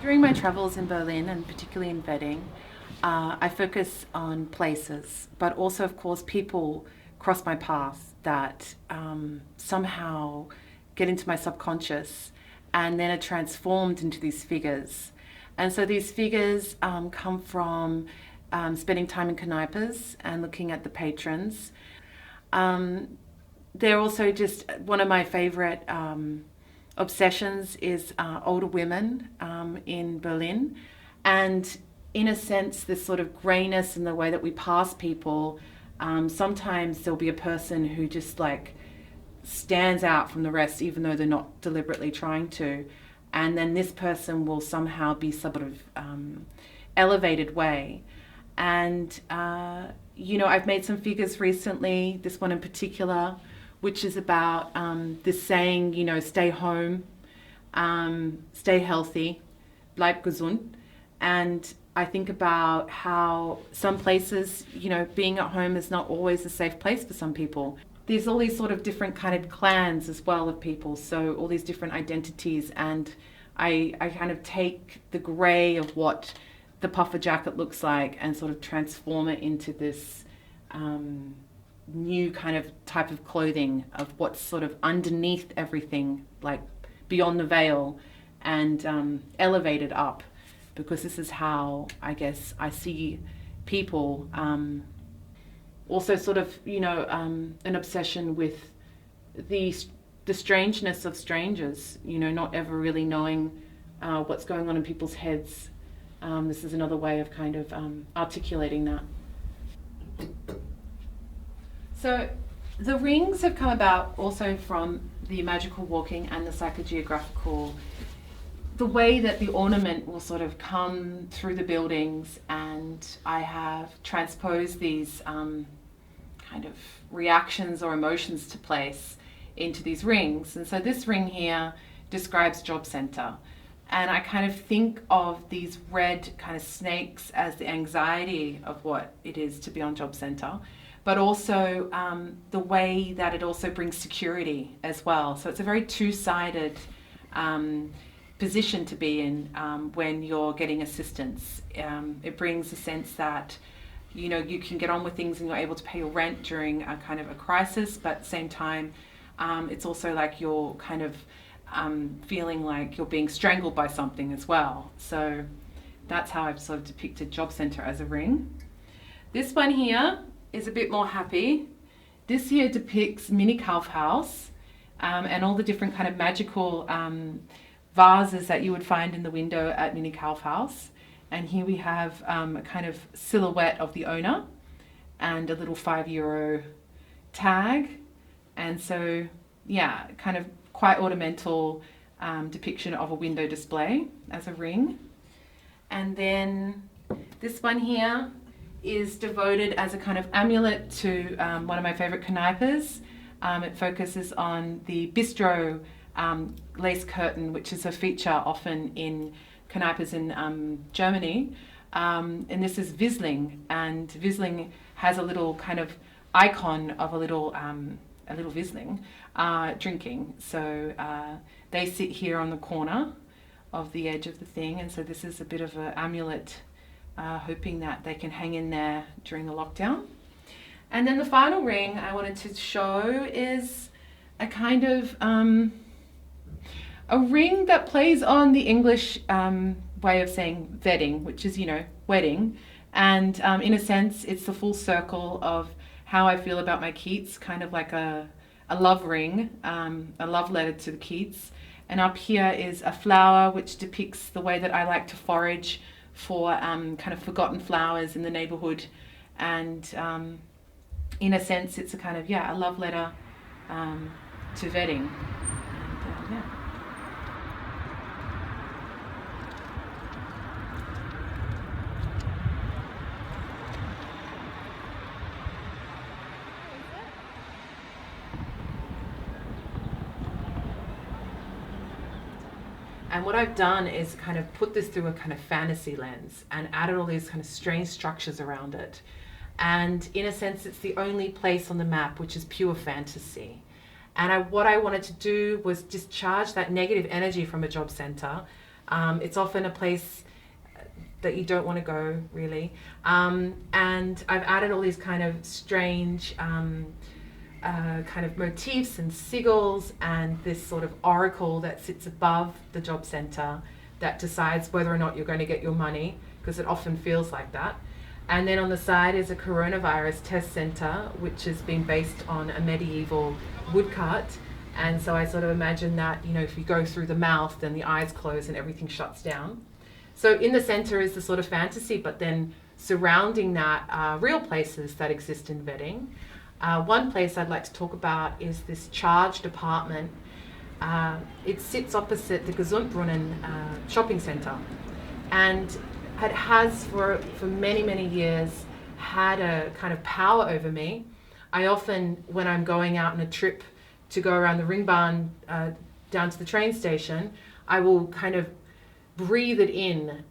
During my travels in Berlin, and particularly in Wedding, I focus on places, but also, of course, people cross my path that somehow get into my subconscious and then are transformed into these figures. And so these figures come from spending time in Kneipas and looking at the patrons. They're also just one of my favorite obsessions is older women in Berlin. And in a sense, this sort of grayness in the way that we pass people, sometimes there'll be a person who just like stands out from the rest, even though they're not deliberately trying to. And then this person will somehow be sort of elevated way. And, I've made some figures recently, this one in particular, which is about this saying, stay home, stay healthy, bleib gesund. And I think about how some places, being at home is not always a safe place for some people. There's all these sort of different kind of clans as well of people, so all these different identities, and I kind of take the grey of what the puffer jacket looks like and sort of transform it into this new kind of type of clothing of what's sort of underneath everything, like beyond the veil, and elevated up, because this is how I guess I see people. Also sort of, an obsession with the strangeness of strangers, not ever really knowing what's going on in people's heads. This is another way of kind of articulating that. So the rings have come about also from the magical walking and the psychogeographical, the way that the ornament will sort of come through the buildings, and I have transposed these kind of reactions or emotions to place into these rings. And so this ring here describes job center. And I kind of think of these red kind of snakes as the anxiety of what it is to be on job center, but also the way that it also brings security as well. So it's a very two-sided position to be in when you're getting assistance. It brings a sense that you can get on with things and you're able to pay your rent during a kind of a crisis, but at the same time, it's also like you're kind of feeling like you're being strangled by something as well. So that's how I've sort of depicted job center as a ring. This one here is a bit more happy. This here depicts Mini Kaufhaus and all the different kind of magical vases that you would find in the window at Mini Kaufhaus. And here we have a kind of silhouette of the owner and a little €5 tag. And so, yeah, kind of quite ornamental depiction of a window display as a ring. And then this one here is devoted as a kind of amulet to one of my favorite Kneipas. It focuses on the bistro lace curtain, which is a feature often in Kneipas in Germany, and this is Wiesling, and Wiesling has a little kind of icon of a little Wiesling drinking. So they sit here on the corner of the edge of the thing, and so this is a bit of an amulet, hoping that they can hang in there during the lockdown. And then the final ring I wanted to show is a kind of a ring that plays on the English way of saying wedding, which is, wedding. And in a sense, it's the full circle of how I feel about my Keats, kind of like a love ring, a love letter to the Keats. And up here is a flower which depicts the way that I like to forage for kind of forgotten flowers in the neighborhood. And in a sense, it's a kind of, a love letter to wedding. And, yeah. And what I've done is kind of put this through a kind of fantasy lens and added all these kind of strange structures around it. And in a sense, it's the only place on the map which is pure fantasy. And what I wanted to do was discharge that negative energy from a job center It's often a place that you don't want to go, really. And I've added all these kind of strange kind of motifs and sigils and this sort of oracle that sits above the job centre that decides whether or not you're going to get your money, because it often feels like that. And then on the side is a coronavirus test centre, which has been based on a medieval woodcut. And so I sort of imagine that, you know, if you go through the mouth, then the eyes close and everything shuts down. So in the centre is the sort of fantasy, but then surrounding that are real places that exist in Wedding. One place I'd like to talk about is this charged apartment. It sits opposite the Gesundbrunnen shopping centre, and it has for many, many years had a kind of power over me. I often, when I'm going out on a trip to go around the Ringbahn down to the train station, I will kind of breathe it in.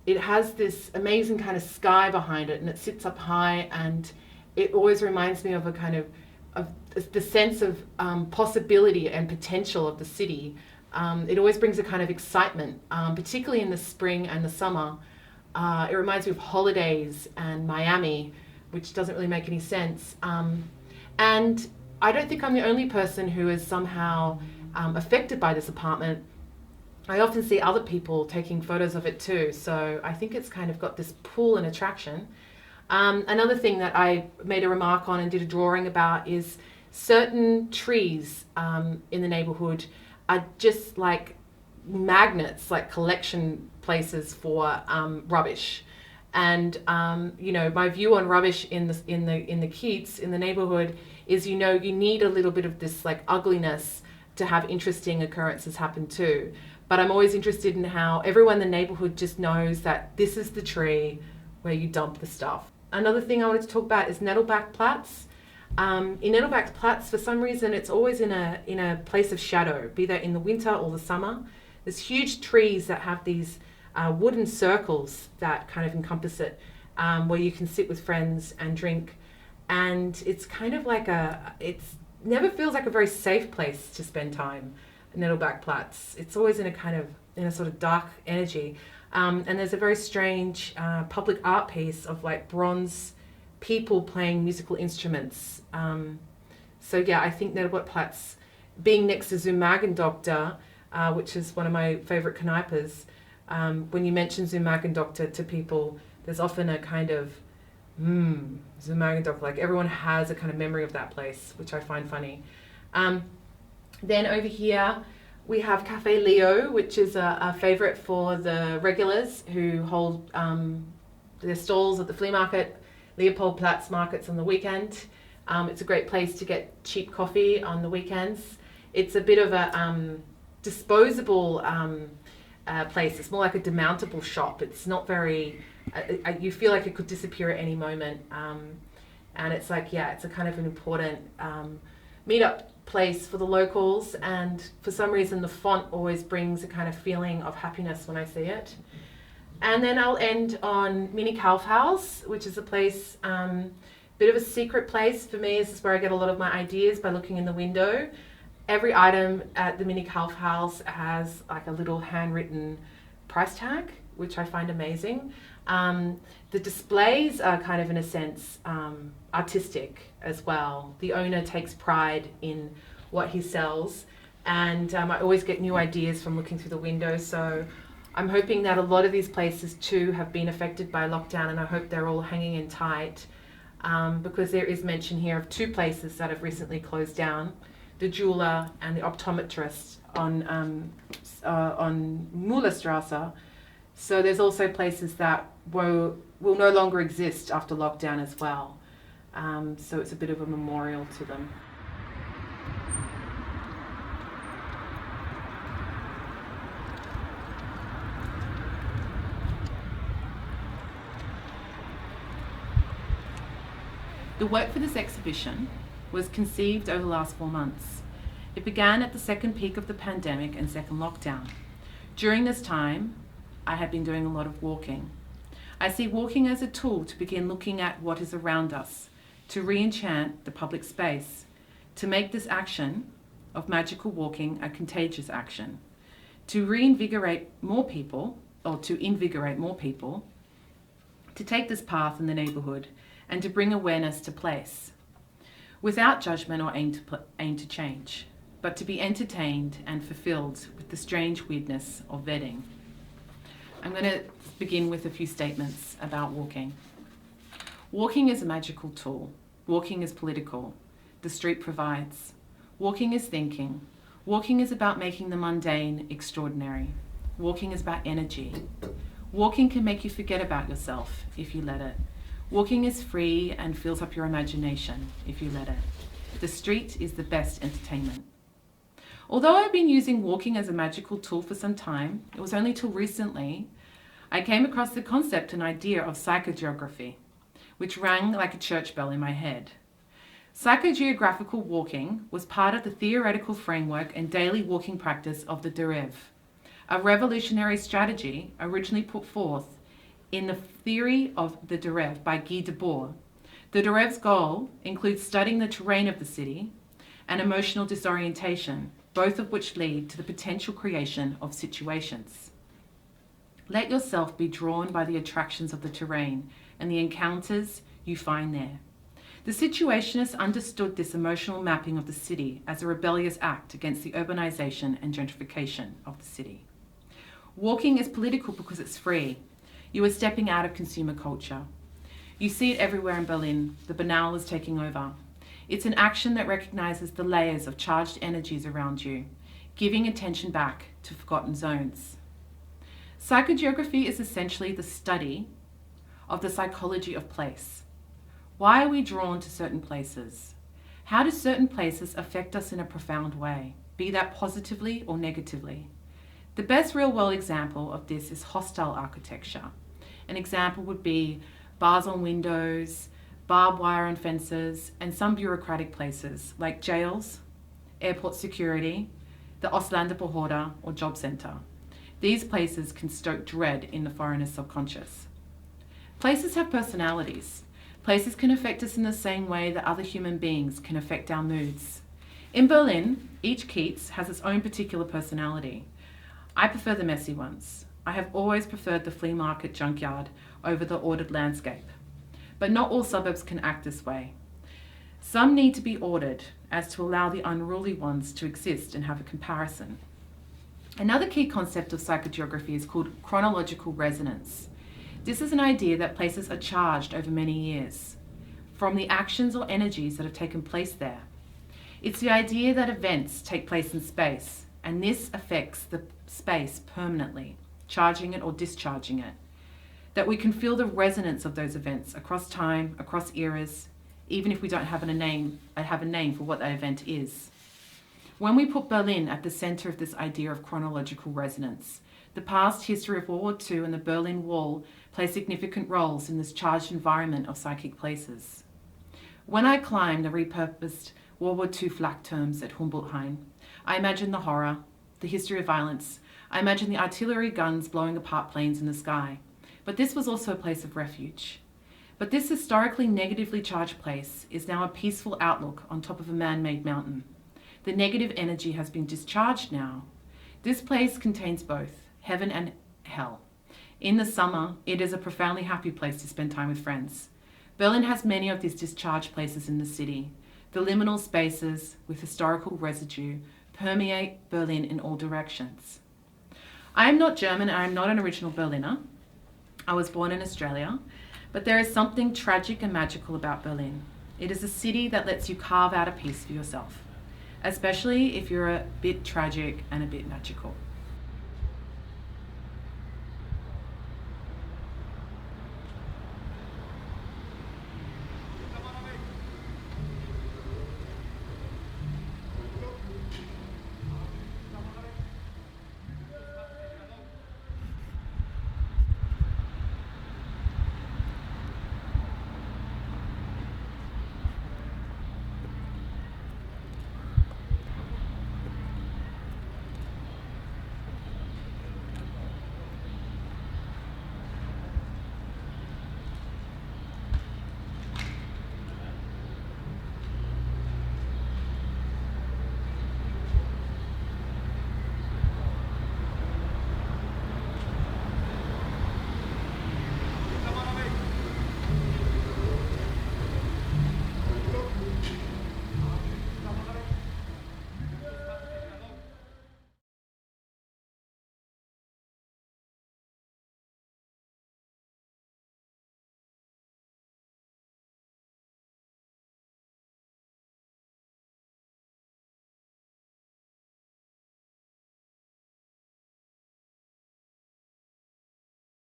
It has this amazing kind of sky behind it, and it sits up high, and it always reminds me of a kind of the sense of possibility and potential of the city. It always brings a kind of excitement, particularly in the spring and the summer. It reminds me of holidays and Miami, which doesn't really make any sense. And I don't think I'm the only person who is somehow affected by this apartment. I often see other people taking photos of it too, so I think it's kind of got this pull and attraction. Another thing that I made a remark on and did a drawing about is certain trees in the neighbourhood are just like magnets, like collection places for rubbish. And you know, my view on rubbish in the Kiez, in the neighbourhood, is, you know, you need a little bit of this like ugliness to have interesting occurrences happen too. But I'm always interested in how everyone in the neighbourhood just knows that this is the tree where you dump the stuff. Another thing I wanted to talk about is Nettelbachplatz. In Nettelbachplatz, for some reason, it's always in a place of shadow, be that in the winter or the summer. There's huge trees that have these wooden circles that kind of encompass it, where you can sit with friends and drink. And it's kind of like it never feels like a very safe place to spend time, Nettelbachplatz. It's always in a sort of dark energy. And there's a very strange public art piece of like bronze people playing musical instruments. So yeah, I think Nettelbachplatz, being next to Zum Magendoktor, which is one of my favorite Kneipes, when you mention Zum Magendoktor to people, there's often a kind of, Zum Magendoktor, like everyone has a kind of memory of that place, which I find funny. Then over here, we have Cafe Leo, which is a favourite for the regulars who hold their stalls at the flea market, Leopoldplatz markets on the weekend. It's a great place to get cheap coffee on the weekends. It's a bit of a disposable place. It's more like a demountable shop. It's not very, you feel like it could disappear at any moment. And it's like, yeah, it's a kind of an important meet-up place for the locals, and for some reason the font always brings a kind of feeling of happiness when I see it. And then I'll end on Mini Kaufhaus, which is a place, bit of a secret place for me. This is where I get a lot of my ideas, by looking in the window. Every item at the Mini Kaufhaus has like a little handwritten price tag, which I find amazing. The displays are kind of, in a sense, artistic as well. The owner takes pride in what he sells, and I always get new ideas from looking through the window. So I'm hoping that a lot of these places too have been affected by lockdown, and I hope they're all hanging in tight, because there is mention here of two places that have recently closed down, the jeweler and the optometrist on Mullerstrasse. So there's also places that will no longer exist after lockdown as well. So it's a bit of a memorial to them. The work for this exhibition was conceived over the last 4 months. It began at the second peak of the pandemic and second lockdown. During this time, I had been doing a lot of walking. I see walking as a tool to begin looking at what is around us, to re-enchant the public space, to make this action of magical walking a contagious action, to reinvigorate more people, or to invigorate more people, to take this path in the neighbourhood and to bring awareness to place, without judgment or aim to change, but to be entertained and fulfilled with the strange weirdness of wedding. I'm going to begin with a few statements about walking. Walking is a magical tool. Walking is political. The street provides. Walking is thinking. Walking is about making the mundane extraordinary. Walking is about energy. Walking can make you forget about yourself if you let it. Walking is free and fills up your imagination if you let it. The street is the best entertainment. Although I've been using walking as a magical tool for some time, it was only till recently I came across the concept and idea of psychogeography, which rang like a church bell in my head. Psychogeographical walking was part of the theoretical framework and daily walking practice of the Derev, a revolutionary strategy originally put forth in the theory of the Derev by Guy Debord. The Derev's goal includes studying the terrain of the city and emotional disorientation, both of which lead to the potential creation of situations. Let yourself be drawn by the attractions of the terrain and the encounters you find there. The situationists understood this emotional mapping of the city as a rebellious act against the urbanization and gentrification of the city. Walking is political because it's free. You are stepping out of consumer culture. You see it everywhere in Berlin. The banal is taking over. It's an action that recognizes the layers of charged energies around you, giving attention back to forgotten zones. Psychogeography is essentially the study of the psychology of place. Why are we drawn to certain places? How do certain places affect us in a profound way, be that positively or negatively? The best real-world example of this is hostile architecture. An example would be bars on windows, barbed wire on fences, and some bureaucratic places like jails, airport security, the Ausländerbehörde or job centre. These places can stoke dread in the foreigner's subconscious. Places have personalities. Places can affect us in the same way that other human beings can affect our moods. In Berlin, each Kiez has its own particular personality. I prefer the messy ones. I have always preferred the flea market junkyard over the ordered landscape. But not all suburbs can act this way. Some need to be ordered as to allow the unruly ones to exist and have a comparison. Another key concept of psychogeography is called chronological resonance. This is an idea that places are charged over many years from the actions or energies that have taken place there. It's the idea that events take place in space, and this affects the space permanently, charging it or discharging it. That we can feel the resonance of those events across time, across eras, even if we don't have a name for what that event is. When we put Berlin at the center of this idea of chronological resonance, the past history of World War II and the Berlin Wall play significant roles in this charged environment of psychic places. When I climb the repurposed World War II Flakturms at Humboldthain, I imagine the horror, the history of violence. I imagine the artillery guns blowing apart planes in the sky. But this was also a place of refuge. But this historically negatively charged place is now a peaceful outlook on top of a man-made mountain. The negative energy has been discharged now. This place contains both heaven and hell. In the summer, it is a profoundly happy place to spend time with friends. Berlin has many of these discharged places in the city. The liminal spaces with historical residue permeate Berlin in all directions. I am not German and I am not an original Berliner. I was born in Australia, but there is something tragic and magical about Berlin. It is a city that lets you carve out a piece for yourself, especially if you're a bit tragic and a bit magical.